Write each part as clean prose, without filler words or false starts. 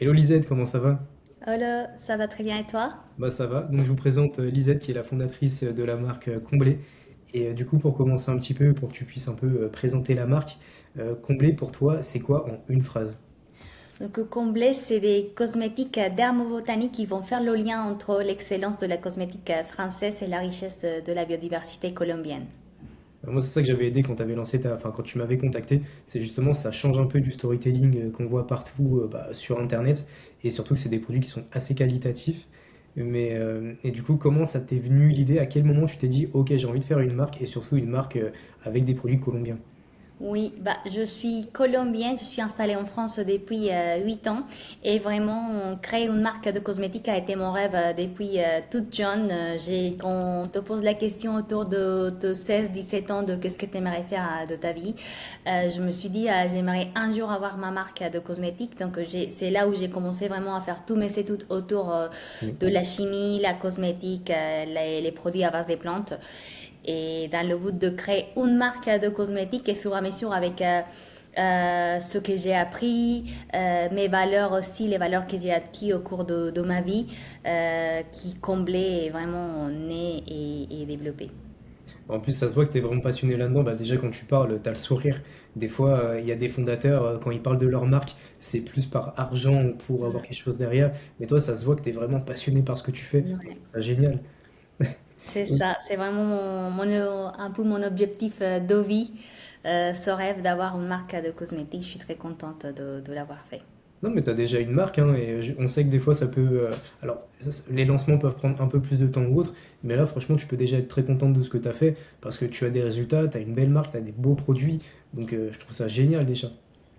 Hello Lisette, comment ça va? Hola, ça va très bien et toi? Bah ça va. Donc je vous présente Lisette qui est la fondatrice de la marque Comblé. Et du coup pour commencer un petit peu, pour que tu puisses un peu présenter la marque, Comblé pour toi c'est quoi en une phrase? Donc, Comblé, c'est des cosmétiques dermobotaniques qui vont faire le lien entre l'excellence de la cosmétique française et la richesse de la biodiversité colombienne. Moi c'est ça que j'avais aidé quand enfin quand tu m'avais contacté, c'est justement ça change un peu du storytelling qu'on voit partout sur internet et surtout que c'est des produits qui sont assez qualitatifs. Mais et du coup comment ça t'est venu l'idée? À quel moment tu t'es dit ok j'ai envie de faire une marque et surtout une marque avec des produits colombiens? Oui, bah, je suis colombienne, je suis installée en France depuis 8 ans et vraiment créer une marque de cosmétiques a été mon rêve depuis toute jeune. Quand on te pose la question autour de 16-17 ans de qu'est-ce que tu aimerais faire de ta vie, je me suis dit j'aimerais un jour avoir ma marque de cosmétiques. Donc c'est là où j'ai commencé vraiment à faire tous mes études autour de la chimie, la cosmétique, les produits à base des plantes et dans le but de créer une marque de cosmétiques et fur et à mesure avec ce que j'ai appris, mes valeurs aussi, les valeurs que j'ai acquises au cours de ma vie, qui comblaient et vraiment nés et développés. En plus, ça se voit que tu es vraiment passionné là-dedans. Bah, déjà, quand tu parles, tu as le sourire. Des fois, il y a des fondateurs, quand ils parlent de leur marque, c'est plus par argent ou pour avoir quelque chose derrière. Mais toi, ça se voit que tu es vraiment passionné par ce que tu fais. Je trouve Ouais. ça génial. C'est Et- ça, c'est vraiment un peu mon objectif de vie, ce rêve d'avoir une marque de cosmétiques. Je suis très contente de l'avoir fait. Non, mais tu as déjà une marque, hein, et on sait que des fois, ça peut. Alors, les lancements peuvent prendre un peu plus de temps ou autre, mais là, franchement, tu peux déjà être très contente de ce que tu as fait parce que tu as des résultats, tu as une belle marque, tu as des beaux produits. Donc, je trouve ça génial déjà.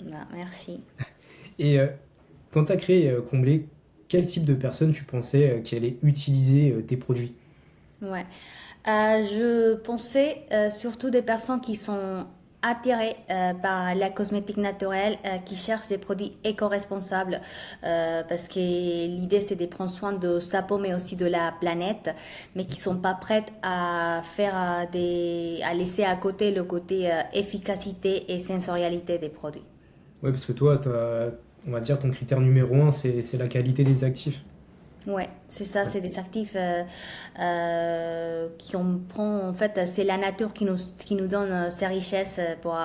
Bah, merci. Et quand tu as créé Comblé, quel type de personnes tu pensais qui allait utiliser tes produits? Ouais. Je pensais surtout des personnes qui sont attirées par la cosmétique naturelle, qui cherchent des produits éco-responsables, parce que l'idée c'est de prendre soin de sa peau mais aussi de la planète, mais qui sont pas prêtes à faire à laisser à côté le côté efficacité et sensorialité des produits. Ouais, parce que toi, on va dire ton critère numéro un, c'est la qualité des actifs. Ouais, c'est ça, Ouais. c'est des actifs qui on prend, en fait, c'est la nature qui nous donne ses richesses pour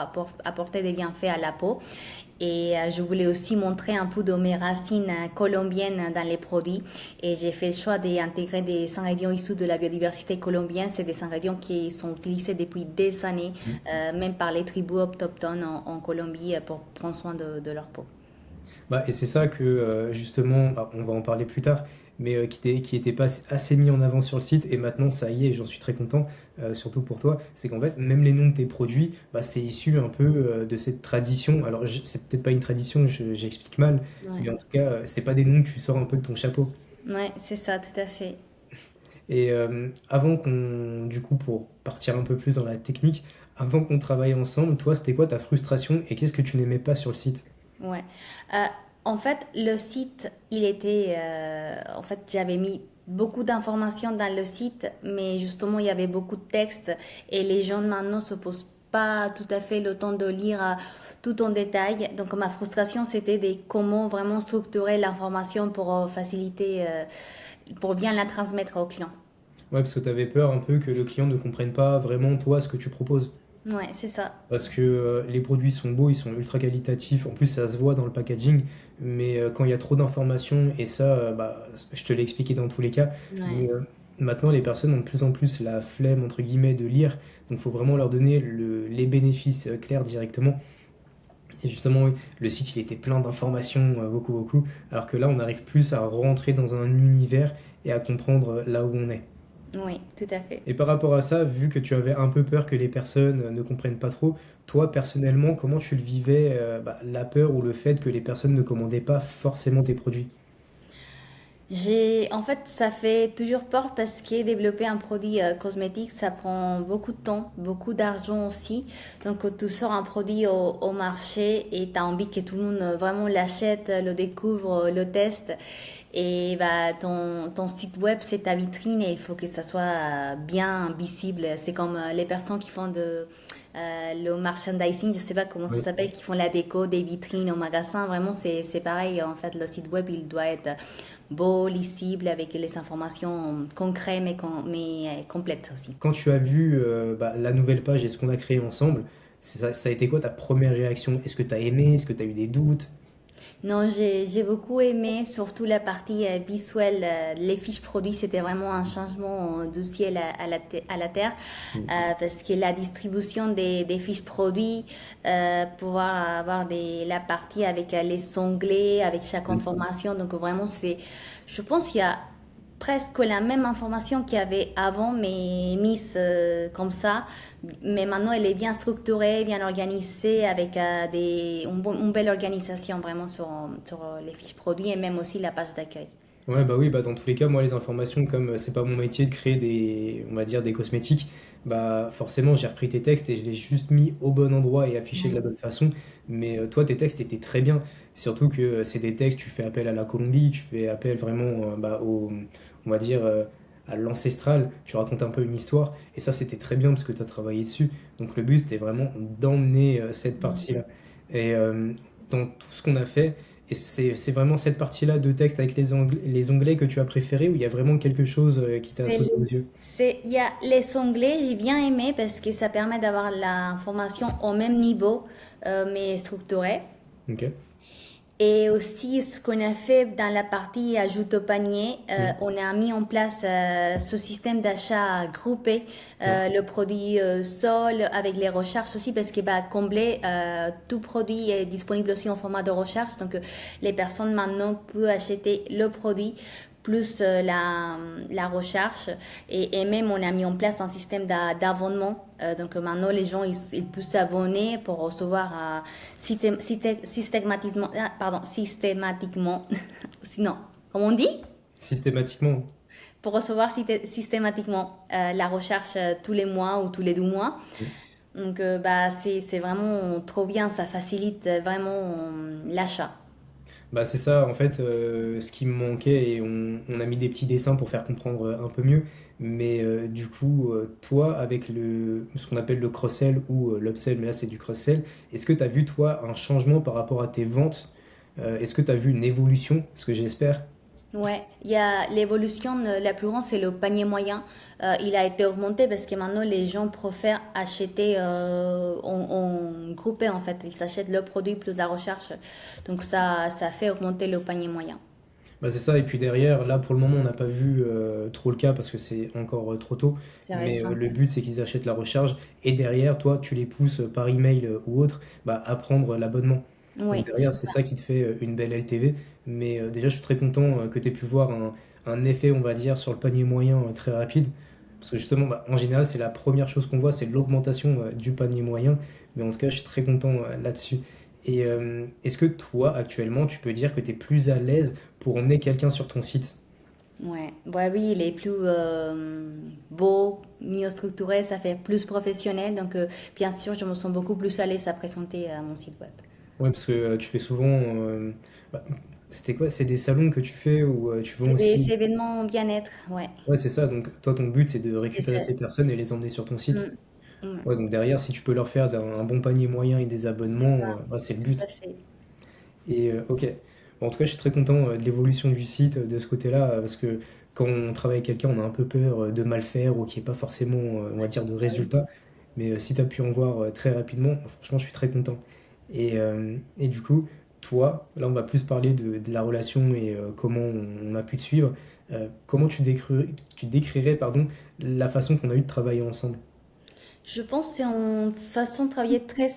apporter des bienfaits à la peau. Et je voulais aussi montrer un peu de mes racines colombiennes dans les produits. Et j'ai fait le choix d'intégrer des ingrédients issus de la biodiversité colombienne. C'est des ingrédients qui sont utilisés depuis des années, même par les tribus autochtones en Colombie, pour prendre soin de leur peau. Bah, et c'est ça que justement, bah, on va en parler plus tard, mais qui était pas assez mis en avant sur le site, et maintenant ça y est, et j'en suis très content, surtout pour toi, c'est qu'en fait, même les noms de tes produits, bah, c'est issu un peu de cette tradition. Alors, c'est peut-être pas une tradition, j'explique mal, Ouais, mais en tout cas, c'est pas des noms que tu sors un peu de ton chapeau. ouais, c'est ça, tout à fait. Et avant du coup, pour partir un peu plus dans la technique, avant qu'on travaille ensemble, toi, c'était quoi ta frustration et qu'est-ce que tu n'aimais pas sur le site? Ouais. Euh, En fait, le site, il était. En fait, j'avais mis beaucoup d'informations dans le site, mais justement, il y avait beaucoup de textes et les gens maintenant se posent pas tout à fait le temps de lire tout en détail. Donc, ma frustration, c'était de comment vraiment structurer l'information pour faciliter, pour bien la transmettre aux clients. Ouais, parce que tu avais peur un peu que le client ne comprenne pas vraiment toi ce que tu proposes. Ouais, c'est ça. Parce que les produits sont beaux, ils sont ultra qualitatifs. En plus, ça se voit dans le packaging. Mais quand il y a trop d'informations, et ça, bah, je te l'ai expliqué dans tous les cas, Ouais. mais maintenant, les personnes ont de plus en plus la flemme, entre guillemets, de lire. Donc, il faut vraiment leur donner les bénéfices clairs directement. Et justement, oui, le site, il était plein d'informations, beaucoup, beaucoup. Alors que là, on arrive plus à rentrer dans un univers et à comprendre là où on est. Oui, tout à fait. Et par rapport à ça, vu que tu avais un peu peur que les personnes ne comprennent pas trop, toi personnellement, comment tu le vivais, la peur ou le fait que les personnes ne commandaient pas forcément tes produits? En fait, ça fait toujours peur parce que développer un produit cosmétique, ça prend beaucoup de temps, beaucoup d'argent aussi. Donc, quand tu sors un produit au marché et tu as envie que tout le monde vraiment l'achète, le découvre, le teste. Et bah, ton site web, c'est ta vitrine et il faut que ça soit bien visible. C'est comme les personnes qui font le merchandising, je sais pas comment ça Oui. s'appelle, qui font la déco des vitrines au magasin. Vraiment, c'est pareil. En fait, le site web, il doit être beau, lisible, avec les informations concrètes, mais complètes aussi. Quand tu as vu la nouvelle page et ce qu'on a créé ensemble, ça a été quoi ta première réaction? Est-ce que tu as aimé? Est-ce que tu as eu des doutes? Non, j'ai beaucoup aimé, surtout la partie visuelle. Les fiches produits, c'était vraiment un changement du ciel à la terre, Mm. parce que la distribution des fiches produits, pouvoir avoir la partie avec les onglets, avec chaque Oui. information. Donc vraiment, je pense qu'il y a presque la même information qu'il y avait avant, mais mise comme ça. Mais maintenant, elle est bien structurée, bien organisée, avec une belle organisation vraiment sur les fiches produits et même aussi la page d'accueil. Ouais, bah oui, bah dans tous les cas, moi, les informations, comme c'est pas mon métier de créer on va dire, des cosmétiques, bah forcément, j'ai repris tes textes et je l'ai juste mis au bon endroit et affiché de la Oui. bonne façon. Mais toi, tes textes étaient très bien. Surtout que c'est des textes, tu fais appel à la Colombie, tu fais appel vraiment on va dire, à l'ancestral, tu racontes un peu une histoire. Et ça, c'était très bien parce que tu as travaillé dessus. Donc le but, c'était vraiment d'emmener cette partie-là. Et dans tout ce qu'on a fait, et c'est vraiment cette partie-là de texte avec les onglets que tu as préféré ou il y a vraiment quelque chose qui t'a C'est, sauté aux yeux? il y a les onglets, j'ai bien aimé parce que ça permet d'avoir l'information au même niveau, mais structurée. Ok. Et aussi, ce qu'on a fait dans la partie ajout au panier, Mm. on a mis en place ce système d'achat groupé, Ouais. le produit sol avec les recherches aussi, parce que bah, combler tout produit est disponible aussi en format de recherche. Donc, les personnes maintenant peuvent acheter le produit plus la recherche et même on a mis en place un système d'abonnement. Donc maintenant les gens ils peuvent s'abonner pour recevoir systématiquement, systématiquement, sinon, comment on dit? Systématiquement. Pour recevoir systématiquement la recherche tous les mois ou tous les 2 mois. Mm. Donc, bah, c'est vraiment trop bien, ça facilite vraiment l'achat. Bah, c'est ça, en fait, ce qui me manquait, et on a mis des petits dessins pour faire comprendre un peu mieux, mais du coup, toi, avec ce qu'on appelle le cross-sell ou l'upsell, mais là c'est du cross-sell, est-ce que tu as vu, toi, un changement par rapport à tes ventes? Est-ce que tu as vu une évolution? Ce que j'espère. Ouais, il y a l'évolution la plus grande, c'est le panier moyen. Il a été augmenté parce que maintenant les gens préfèrent acheter en groupé en fait. Ils achètent le produit plus la recherche. Donc ça fait augmenter le panier moyen. Bah, c'est ça, et puis derrière, là pour le moment on n'a pas vu trop le cas parce que c'est encore trop tôt, C'est mais récent. le but c'est qu'ils achètent la recharge et derrière, toi tu les pousses par email ou autre bah, à prendre l'abonnement. Donc Oui, derrière, c'est c'est ça. ça qui te fait une belle LTV, mais déjà je suis très content que tu aies pu voir un effet, on va dire, sur le panier moyen très rapide, parce que justement, bah, en général, c'est la première chose qu'on voit, c'est l'augmentation du panier moyen, mais en tout cas, je suis très content là-dessus. Et est-ce que toi, actuellement, tu peux dire que tu es plus à l'aise pour emmener quelqu'un sur ton site? Ouais. Ouais, oui, il est plus beau, mieux structuré, ça fait plus professionnel. Donc, bien sûr, je me sens beaucoup plus à l'aise à présenter mon site web. Ouais, parce que tu fais souvent... bah, c'était quoi? C'est des salons que tu fais ou tu vends C'est aussi? des événements bien-être, ouais. Ouais, c'est ça. Donc toi, ton but, c'est de C'est récupérer ça. ces personnes et les emmener sur ton site. Mm, mm. Ouais, donc derrière, si tu peux leur faire un bon panier moyen et des C'est abonnements, ça, ouais, c'est le tout but. à fait. Et ok. Bon, en tout cas, je suis très content de l'évolution du site de ce côté-là, parce que quand on travaille avec quelqu'un, on a un peu peur de mal faire ou qu'il n'y ait pas forcément, on va dire, de Ah oui. résultats. Mais si tu as pu en voir très rapidement, franchement, je suis très content. Et du coup, toi, là, on va plus parler de la relation et comment on a pu te suivre. Comment tu décrirais, pardon, la façon qu'on a eu de travailler ensemble? Je pense que c'est une façon de travailler très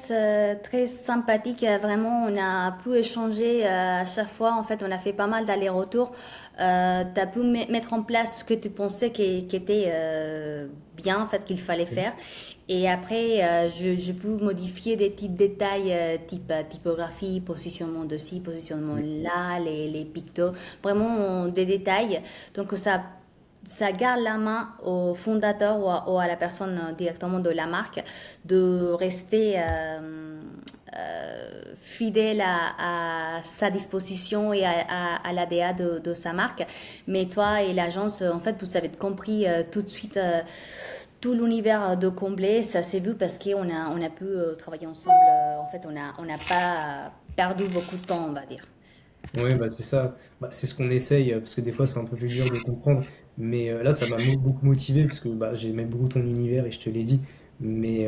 sympathique. Vraiment, on a pu échanger à chaque fois. En fait, on a fait pas mal d'allers-retours. Tu as pu mettre en place ce que tu pensais qui était bien, en fait, qu'il fallait faire. Et après, je peux modifier des petits détails type typographie, positionnement de ci, positionnement Oui. là, les pictos. Vraiment des détails. Donc, ça garde la main au fondateur ou à la personne directement de la marque de rester fidèle à sa disposition et à l'ADA de sa marque. Mais toi et l'agence, en fait, vous avez compris tout de suite tout l'univers de Comblé, ça s'est vu parce on a pu travailler ensemble. En fait, on n'a pas perdu beaucoup de temps, on va dire. Ouais, bah c'est ça. Bah, c'est ce qu'on essaye, parce que des fois c'est un peu plus dur de comprendre. Mais là, ça m'a beaucoup motivé, parce que bah, j'aimais beaucoup ton univers et je te l'ai dit. Mais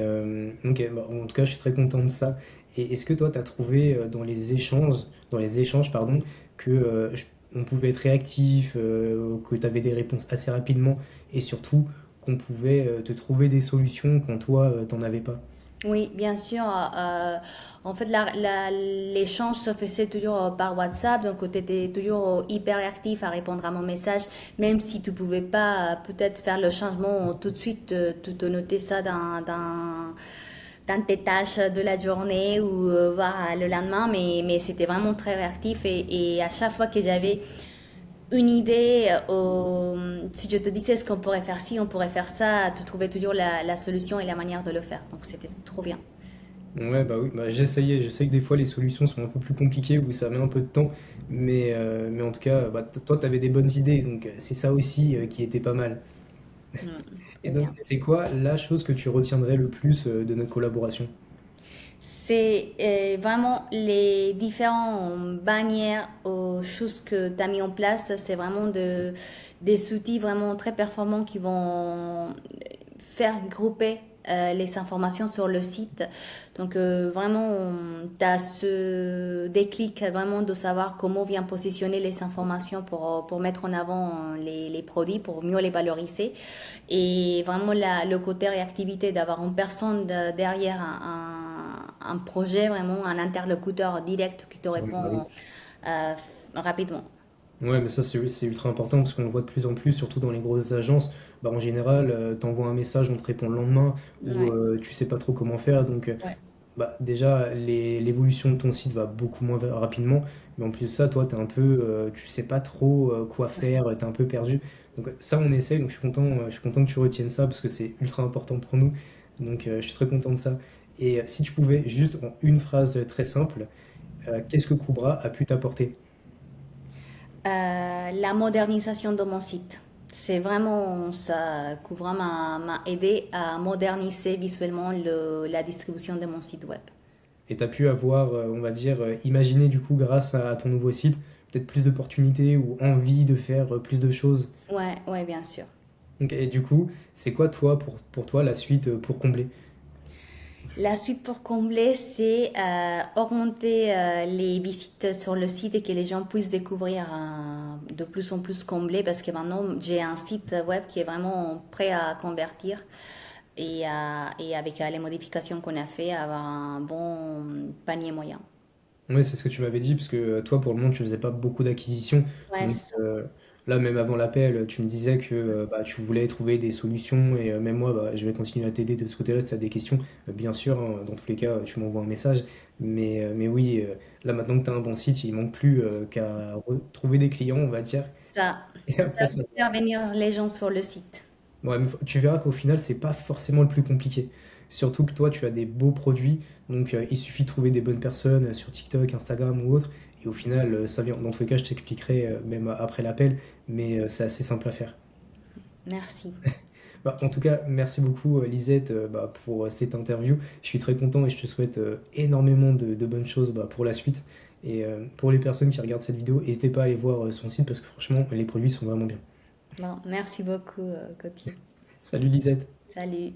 ok, bah, en tout cas, je suis très content de ça. Et est-ce que toi, tu as trouvé dans les échanges, pardon, que on pouvait être réactif, que tu avais des réponses assez rapidement, et surtout qu'on pouvait te trouver des solutions quand toi, t'en avais pas? Oui, bien sûr. En fait, l'échange se faisait toujours par WhatsApp, donc tu étais toujours hyper réactif à répondre à mon message, même si tu pouvais pas peut-être faire le changement tout de suite, te noter ça dans tes tâches de la journée ou voir le lendemain, mais c'était vraiment très réactif et à chaque fois que j'avais une idée, si je te disais ce qu'on pourrait faire ci, on pourrait faire ça, tu trouvais toujours la solution et la manière de le faire. Donc c'était trop bien. Ouais, bah oui, bah j'essayais. Je sais que des fois les solutions sont un peu plus compliquées ou ça met un peu de temps, mais en tout cas, bah, toi, tu avais des bonnes idées, donc c'est ça aussi qui était pas mal. Et Trop donc, bien. c'est quoi la chose que tu retiendrais le plus de notre collaboration? C'est vraiment les différentes bannières aux choses que tu as mis en place. C'est vraiment des outils vraiment très performants qui vont faire grouper les informations sur le site. Donc vraiment, tu as ce déclic vraiment de savoir comment vient positionner les informations pour mettre en avant les produits, pour mieux les valoriser. Et vraiment le côté réactivité d'avoir une personne derrière un projet, vraiment un interlocuteur direct qui te Ouais, bah oui. répond rapidement. Ouais, mais ça, c'est ultra important parce qu'on le voit de plus en plus, surtout dans les grosses agences. Bah, en général, t'envoies un message, on te répond le lendemain, ou Ouais, tu sais pas trop comment faire. Donc, ouais. bah, déjà, l'évolution de ton site va beaucoup moins rapidement. Mais en plus de ça, toi, tu sais pas trop quoi faire, t'es un peu perdu. Donc, ça, on essaye. Donc, je suis content que tu retiennes ça parce que c'est ultra important pour nous. Donc, je suis très content de ça. Et si tu pouvais, juste en une phrase très simple, qu'est-ce que Koubra a pu t'apporter? La modernisation de mon site. C'est vraiment ça, Couvra m'a aidé à moderniser visuellement la distribution de mon site web. Et tu as pu avoir, on va dire, imaginé du coup, grâce à ton nouveau site, peut-être plus d'opportunités ou envie de faire plus de choses. Ouais, ouais, bien sûr. Donc, et du coup, c'est quoi, toi, pour toi, la suite pour combler? La suite pour combler, c'est augmenter les visites sur le site et que les gens puissent découvrir de plus en plus comblé parce que maintenant j'ai un site web qui est vraiment prêt à convertir et avec les modifications qu'on a fait, avoir un bon panier moyen. Oui, c'est ce que tu m'avais dit, parce que toi, pour le moment, tu faisais pas beaucoup d'acquisitions. Ouais, Donc c'est ça. là, même avant l'appel, tu me disais que bah, tu voulais trouver des solutions. Et même moi, bah, je vais continuer à t'aider de ce côté-là si tu as des questions. Bien sûr, hein, dans tous les cas, tu m'envoies un message. Mais oui, là, maintenant que tu as un bon site, il manque plus qu'à trouver des clients, on va dire. Ça, Et après, ça ça. faire venir les gens sur le site. Ouais, mais tu verras qu'au final, c'est pas forcément le plus compliqué. Surtout que toi, tu as des beaux produits, donc il suffit de trouver des bonnes personnes sur TikTok, Instagram ou autre, et au final, ça vient. Dans tous les cas, je t'expliquerai même après l'appel, mais c'est assez simple à faire. Merci. Bah, en tout cas, merci beaucoup Lisette bah, pour cette interview. Je suis très content et je te souhaite énormément de bonnes choses bah, pour la suite. Et pour les personnes qui regardent cette vidéo, n'hésitez pas à aller voir son site parce que franchement, les produits sont vraiment bien. Bon, merci beaucoup, Gauthier. Salut Lisette! Salut.